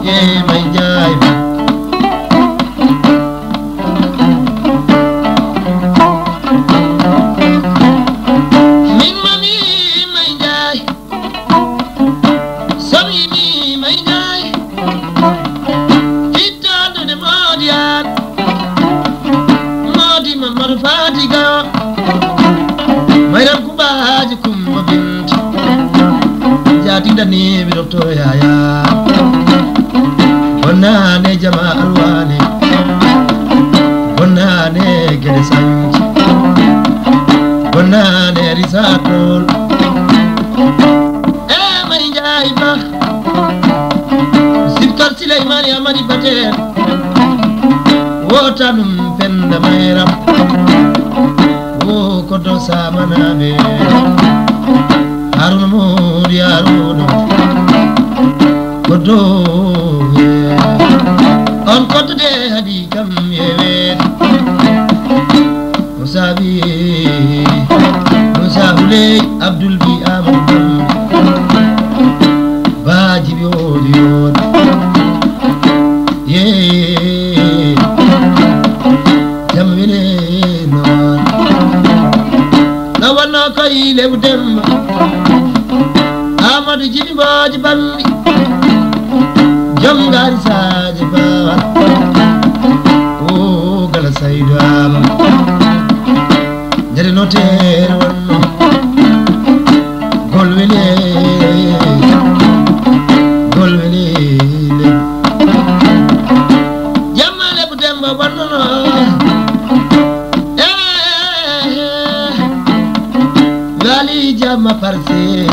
ye may jaay min mami may jaay sami mi may jaay kitando de modiat modi mamar fatiga mayram kubaji kumba binti jati dani mi doctor yaya bonane jama alwani bonane gede sanji bonane risatol e may jaay ba sibkar Suleyman amadi bater wotanum penda mayram wo kodo samanabe harun modi harun kodo on kodo de hadi kam yewe musabi musabule abdul bi amam baji bi odion ye jamile non nawana kay lew dem amadu jibi baji bambi jom gari saji ba o gala saydu ama jere noter wonno golwele jamale bu demba wonno gali jamma parse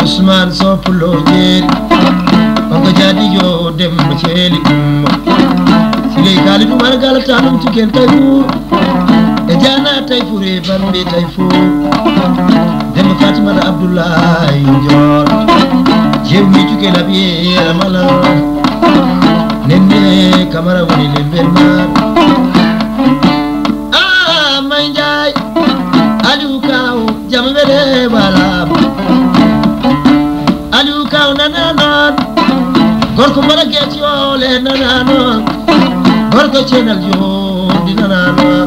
Usman sopulo jeri ongo jadi yo demba celi sile kali du margal tanum tiken tayu e jana tay fure bambe tay fu dem Fatima da Abdullahi Njor jemi tuke la biye mala nenne kamara woni le berma ah manjay aliu kaw jambe wala aliu kaw nanana gorko mara geti ole nanano gorko chenal yo dinanano